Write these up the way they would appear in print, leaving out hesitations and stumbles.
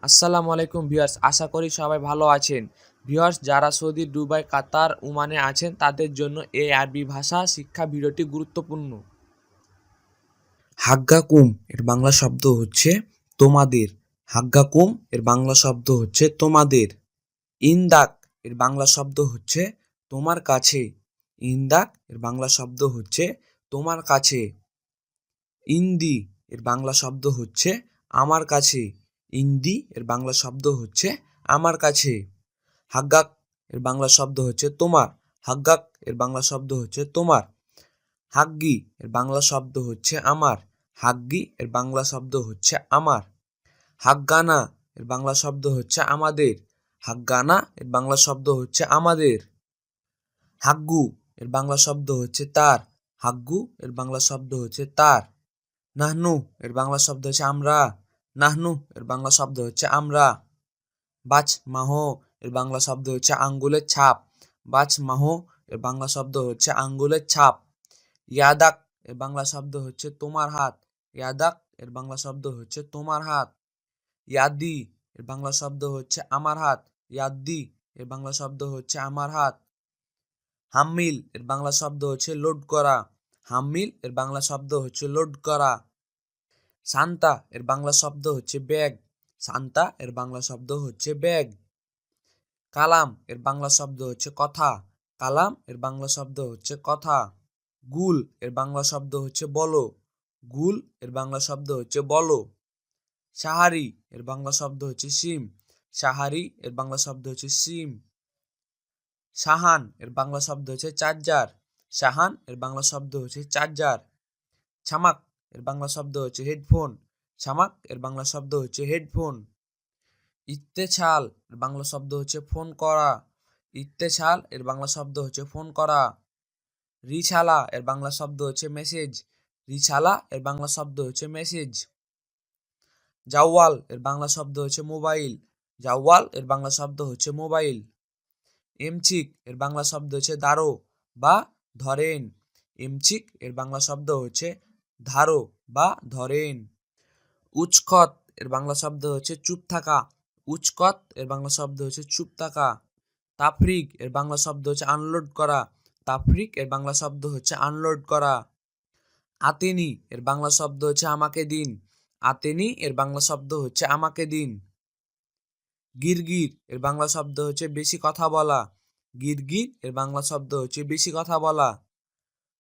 আসসালামু আলাইকুম ভিউয়ার্স, আশা করি সবাই ভালো আছেন। ভিউয়ার্স, যারা সৌদি, দুবাই, কাতার, ওমানে আছেন তাদের জন্য এই আরবি ভাষা শিক্ষা ভিডিওটি গুরুত্বপূর্ণ। হাগ্গাকুম এর বাংলা শব্দ হচ্ছে তোমাদের। হাগ্গাকুম এর বাংলা শব্দ হচ্ছে তোমাদের। ইন্দাক এর বাংলা শব্দ হচ্ছে তোমার কাছে। ইন্দাক এর বাংলা শব্দ হচ্ছে তোমার কাছে। ইন্দি এর বাংলা শব্দ হচ্ছে আমার কাছে। ইন্দি এর বাংলা শব্দ হচ্ছে আমার কাছে। হাগ্গাক এর বাংলা শব্দ হচ্ছে তোমার। হাগ্গাক এর বাংলা শব্দ হচ্ছে তোমার। হাগ্গি এর বাংলা শব্দ হচ্ছে আমার। হাগ্গি এর বাংলা শব্দ হচ্ছে আমার। হাগ্গানা এর বাংলা শব্দ হচ্ছে আমাদের। হাগ্গানা এর বাংলা শব্দ হচ্ছে আমাদের। হাগ্গু এর বাংলা শব্দ হচ্ছে তার। হাগ্গু এর বাংলা শব্দ হচ্ছে তার। নাহনু এর বাংলা শব্দ হচ্ছে আমরা। নাহনু এর বাংলা শব্দ হচ্ছে আমরা। বাচ মাহ এর বাংলা শব্দ হচ্ছে আঙ্গুলের ছাপ। বাচ মাহ এর বাংলা শব্দ হচ্ছে আঙ্গুলের ছাপ। ইয়াদাক এর বাংলা শব্দ হচ্ছে তোমার হাত। ইয়াদাক এর বাংলা শব্দ হচ্ছে তোমার হাত। ইয়াদি এর বাংলা শব্দ হচ্ছে আমার হাত। ইয়াদ্দি এর বাংলা শব্দ হচ্ছে আমার হাত। হাম্মিল এর বাংলা শব্দ হচ্ছে লোড করা। হাম্মিল এর বাংলা শব্দ হচ্ছে লোড করা। সান্তা এর বাংলা শব্দ হচ্ছে ব্যাগ। সান্তা এর বাংলা শব্দ হচ্ছে ব্যাগ। কালাম এর বাংলা শব্দ হচ্ছে কথা। কালাম এর বাংলা শব্দ হচ্ছে কথা। গুল এর বাংলা শব্দ হচ্ছে বলো। গুল এর বাংলা শব্দ হচ্ছে বলো। সাহারি এর বাংলা শব্দ হচ্ছে সিম। সাহারি এর বাংলা শব্দ হচ্ছে সিম। সাহান এর বাংলা শব্দ হচ্ছে চার্জার। সাহান এর বাংলা শব্দ হচ্ছে চার্জার। ছামাক এর বাংলা শব্দ হচ্ছে হেডফোন। ছামাক এর বাংলা শব্দ হচ্ছে হেডফোন। ইত্তেছাল এর বাংলা শব্দ হচ্ছে ফোন করা। ইত্তেছাল এর বাংলা শব্দ হচ্ছে ফোন করা। রিছালা এর বাংলা শব্দ হচ্ছে মেসেজ। রিছালা এর বাংলা শব্দ হচ্ছে মেসেজ। জাওয়াল এর বাংলা শব্দ হচ্ছে মোবাইল। জাওয়াল এর বাংলা শব্দ হচ্ছে মোবাইল। এমচিক এর বাংলা শব্দ হচ্ছে দাঁড়ো বা ধরেন। এমচিক এর বাংলা শব্দ হচ্ছে ধারো বা ধরেন। উচকত এর বাংলা শব্দ হচ্ছে চুপ থাকা। উচকত এর বাংলা শব্দ হচ্ছে চুপ থাকা। তাফরিক এর বাংলা শব্দ হচ্ছে আনলোড করা। তাফরিক এর বাংলা শব্দ হচ্ছে আনলোড করা। আতেনি এর বাংলা শব্দ হচ্ছে আমাকে দিন। আতেনি এর বাংলা শব্দ হচ্ছে আমাকে দিন। গিরগির এর বাংলা শব্দ হচ্ছে বেশি কথা বলা। গিরগির এর বাংলা শব্দ হচ্ছে বেশি কথা বলা।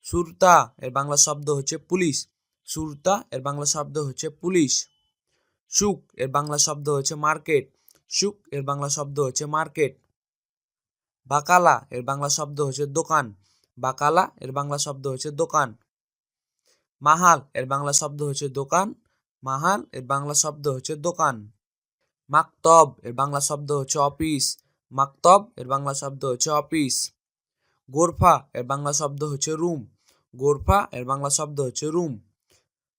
সুরতা এর বাংলা শব্দ হচ্ছে পুলিশ। সুরতা এর বাংলা শব্দ হচ্ছে পুলিশ। সুক এর বাংলা শব্দ হচ্ছে মার্কেট। সুক এর বাংলা শব্দ হচ্ছে মার্কেট। বাকালা এর বাংলা শব্দ হচ্ছে দোকান। বাকালা এর বাংলা শব্দ হচ্ছে দোকান। মাহাল এর বাংলা শব্দ হচ্ছে দোকান। মাহাল এর বাংলা শব্দ হচ্ছে দোকান। মাকতব এর বাংলা শব্দ হচ্ছে অফিস। মাকতব এর বাংলা শব্দ হচ্ছে অফিস। গোরফা এর বাংলা শব্দ হচ্ছে রুম। গোরফা এর বাংলা শব্দ হচ্ছে রুম।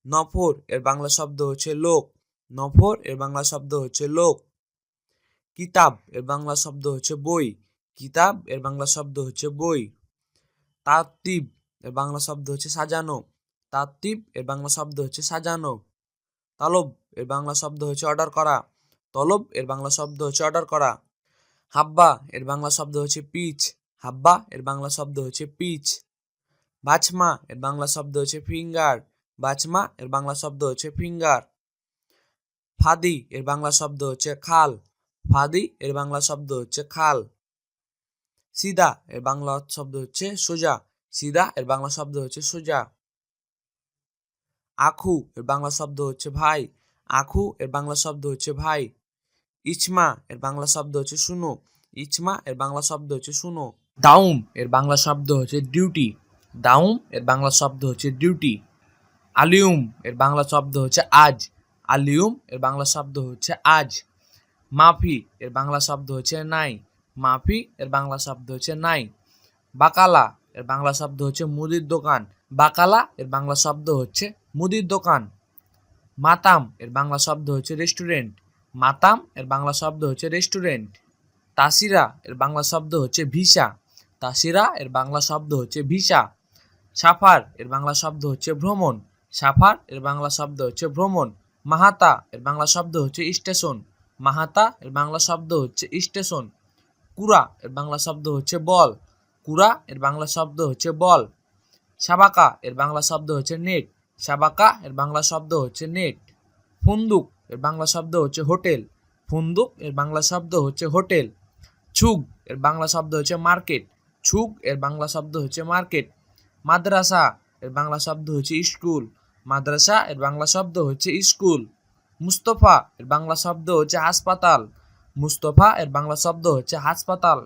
নফর এর বাংলা শব্দ হচ্ছে লোক। নফর এর বাংলা শব্দ হচ্ছে লোক। কিতাব এর বাংলা শব্দ হচ্ছে বই। কিতাব এর বাংলা শব্দ হচ্ছে বই। তারতিব এর বাংলা শব্দ হচ্ছে সাজানো। তারতিব এর বাংলা শব্দ হচ্ছে সাজানো। তলব এর বাংলা শব্দ হচ্ছে অর্ডার করা। তলব এর বাংলা শব্দ হচ্ছে অর্ডার করা। হাব্বা এর বাংলা শব্দ হচ্ছে পিচ। হাব্বা এর বাংলা শব্দ হচ্ছে পিচ। বাচমা এর বাংলা শব্দ হচ্ছে ফিঙ্গার। বাচমা এর বাংলা শব্দ হচ্ছে ফিঙ্গার। ফাদি এর বাংলা শব্দ হচ্ছে খাল। ফাদি এর বাংলা শব্দ হচ্ছে খাল। সিদা এর বাংলা শব্দ হচ্ছে সোজা। সিদা এর বাংলা শব্দ হচ্ছে সোজা। আখু এর বাংলা শব্দ হচ্ছে ভাই। আখু এর বাংলা শব্দ হচ্ছে ভাই। ইচমা এর বাংলা শব্দ হচ্ছে শুনো। ইচমা এর বাংলা শব্দ হচ্ছে শুনো। দাউম এর বাংলা শব্দ হচ্ছে ডিউটি। দাউম এর বাংলা শব্দ হচ্ছে ডিউটি। আলিউম এর বাংলা শব্দ হচ্ছে আজ। আলিউম এর বাংলা শব্দ হচ্ছে আজ। মাফি এর বাংলা শব্দ হচ্ছে নাই। মাফি এর বাংলা শব্দ হচ্ছে নাই। বাকালা এর বাংলা শব্দ হচ্ছে মুদির দোকান। বাকালা এর বাংলা শব্দ হচ্ছে মুদির দোকান। মাতাম এর বাংলা শব্দ হচ্ছে রেস্টুরেন্ট। মাতাম এর বাংলা শব্দ হচ্ছে রেস্টুরেন্ট। তাসিরা এর বাংলা শব্দ হচ্ছে ভিসা। তাসিরা এর বাংলা শব্দ হচ্ছে ভিসা। সাফার এর বাংলা শব্দ হচ্ছে ভ্রমণ। সাফার এর বাংলা শব্দ হচ্ছে ভ্রমণ। মাহাতা এর বাংলা শব্দ হচ্ছে স্টেশন। মাহাতা এর বাংলা শব্দ হচ্ছে স্টেশন। কুড়া এর বাংলা শব্দ হচ্ছে বল। কুড়া এর বাংলা শব্দ হচ্ছে বল। সাবাকা এর বাংলা শব্দ হচ্ছে নেট। সাবাকা এর বাংলা শব্দ হচ্ছে নেট। ফুন্দুক এর বাংলা শব্দ হচ্ছে হোটেল। ফুন্দুক এর বাংলা শব্দ হচ্ছে হোটেল। ছুগ এর বাংলা শব্দ হচ্ছে মার্কেট। ছুগ এর বাংলা শব্দ হচ্ছে মার্কেট। মাদ্রাসা এর বাংলা শব্দ হচ্ছে স্কুল। মাদ্রাসা এর বাংলা শব্দ হচ্ছে স্কুল। মুস্তফা এর বাংলা শব্দ হচ্ছে হাসপাতাল। মুস্তফা এর বাংলা শব্দ হচ্ছে হাসপাতাল।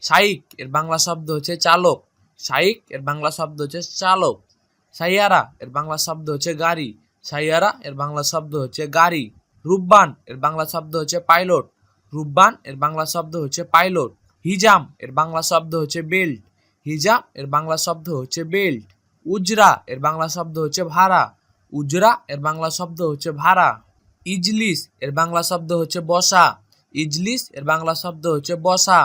শাইক এর বাংলা শব্দ হচ্ছে চালক। শাইক এর বাংলা শব্দ হচ্ছে চালক। সাইয়ারা এর বাংলা শব্দ হচ্ছে গাড়ি। সাইয়ারা এর বাংলা শব্দ হচ্ছে গাড়ি। রুব্বান এর বাংলা শব্দ হচ্ছে পাইলট। রুব্বান এর বাংলা শব্দ হচ্ছে পাইলট। হিজাম এর বাংলা শব্দ হচ্ছে বেল্ট। হিজাম এর বাংলা শব্দ হচ্ছে বেল্ট। উজরা এর বাংলা শব্দ হচ্ছে ভাড়া। উজরা এর বাংলা শব্দ হচ্ছে ভাড়া। ইজলিস এর বাংলা শব্দ হচ্ছে বসা। ইজলিস এর বাংলা শব্দ হচ্ছে বসা।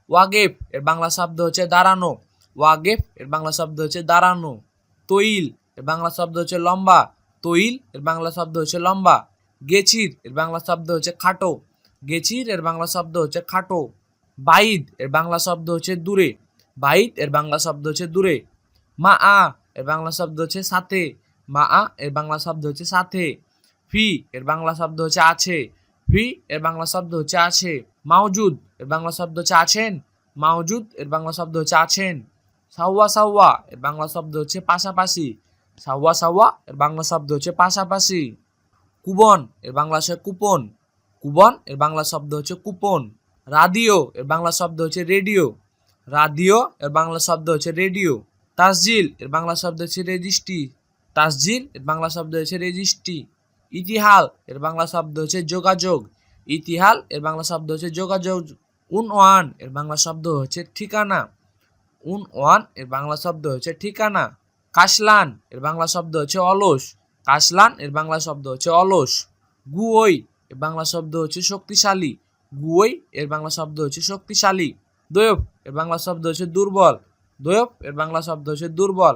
ওয়াগেফ এর বাংলা শব্দ হচ্ছে দাঁড়ানো। ওয়াগেফ এর বাংলা শব্দ হচ্ছে দাঁড়ানো। তৈল এর বাংলা শব্দ হচ্ছে লম্বা। তৈল এর বাংলা শব্দ হচ্ছে লম্বা। গেছির এর বাংলা শব্দ হচ্ছে খাটো। গেছির এর বাংলা শব্দ হচ্ছে খাটো। বাইদ এর বাংলা শব্দ হচ্ছে দূরে। বাইদ এর বাংলা শব্দ হচ্ছে দূরে। মা আ এর বাংলা শব্দ হচ্ছে সাথে। মা আ এর বাংলা শব্দ হচ্ছে সাথে। ফি এর বাংলা শব্দ হচ্ছে আছে। ফি এর বাংলা শব্দ হচ্ছে আছে। মাওজুদ এর বাংলা শব্দ হচ্ছে আছেন। মাওজুদ এর বাংলা শব্দ হচ্ছে আছেন। সাওয়া সাওয়া এর বাংলা শব্দ হচ্ছে পাশাপাশি। সাওয়া সাওয়া এর বাংলা শব্দ হচ্ছে পাশাপাশি। কুবন এর বাংলা হচ্ছে কুপন। কুবন এর বাংলা শব্দ হচ্ছে কুপন। রাদিও এর বাংলা শব্দ হচ্ছে রেডিও। রাদিও এর বাংলা শব্দ হচ্ছে রেডিও। তাসজিল এর বাংলা শব্দ হচ্ছে রেজিস্ট্রি। তাসজিল এর বাংলা শব্দ হচ্ছে রেজিস্ট্রি। ইতিহাল এর বাংলা শব্দ হচ্ছে যোগাযোগ। ইতিহাল এর বাংলা শব্দ হচ্ছে যোগাযোগ। উনওয়ান এর বাংলা শব্দ হচ্ছে ঠিকানা। উনওয়ান এর বাংলা শব্দ হচ্ছে ঠিকানা। কাশলান এর বাংলা শব্দ হচ্ছে অলস। কাশলান এর বাংলা শব্দ হচ্ছে অলস। গুয়োই এর বাংলা শব্দ হচ্ছে শক্তিশালী। গুয়োই এর বাংলা শব্দ হচ্ছে শক্তিশালী। দোয়ব এর বাংলা শব্দ হচ্ছে দুর্বল। দোয়ব এর বাংলা শব্দ হচ্ছে দুর্বল।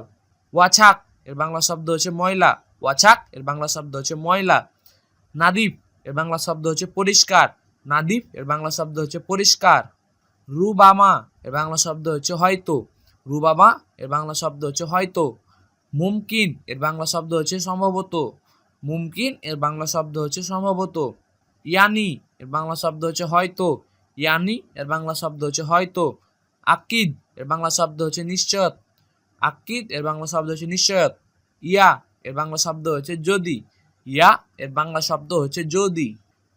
ওয়াছাক এর বাংলা শব্দ হচ্ছে ময়লা। ওয়াছাক এর বাংলা শব্দ হচ্ছে ময়লা। নাদিফ এর বাংলা শব্দ হচ্ছে পরিষ্কার। নাদিফ এর বাংলা শব্দ হচ্ছে পরিষ্কার। রুবামা এর বাংলা শব্দ হচ্ছে হয়তো। রুবামা এর বাংলা শব্দ হচ্ছে হয়তো। মুমকিন এর বাংলা শব্দ হচ্ছে সম্ভবত। মুমকিন এর বাংলা শব্দ হচ্ছে সম্ভবত। ইয়ানি এর বাংলা শব্দ হচ্ছে হয়তো। ইয়ানি এর বাংলা শব্দ হচ্ছে হয়তো। আকিদ এর বাংলা শব্দ হচ্ছে নিশ্চয়ত। আকিদ এর বাংলা শব্দ হচ্ছে নিশ্চয়ত। ইয়া এর বাংলা শব্দ হচ্ছে যদি। ইয়া এর বাংলা শব্দ হচ্ছে যদি।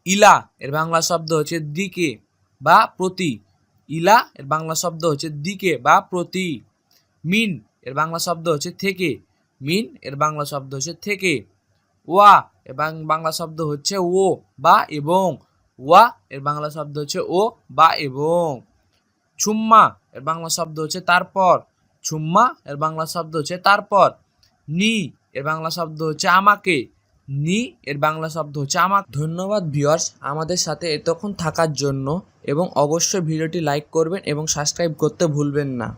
ইলা এর বাংলা শব্দ হচ্ছে দিকে বা প্রতি। ইলা এর বাংলা শব্দ হচ্ছে দিকে বা প্রতি। মিন এর বাংলা শব্দ হচ্ছে থেকে। মিন এর বাংলা শব্দ হচ্ছে থেকে। ওয়া এর বাংলা শব্দ হচ্ছে ও বা এবং। ওয়া এর বাংলা শব্দ হচ্ছে ও বা এবং। ছুম্মা এর বাংলা শব্দ হচ্ছে তারপর। ছুম্মা এর বাংলা শব্দ হচ্ছে তারপর। নি এর বাংলা শব্দ হচ্ছে আমাকে। নি এর বাংলা শব্দ হচ্ছে আমাকে। ধন্যবাদ ভিউয়ার্স আমাদের সাথে এতক্ষণ থাকার জন্য এবং অবশ্যই ভিডিওটি লাইক করবেন এবং সাবস্ক্রাইব করতে ভুলবেন না।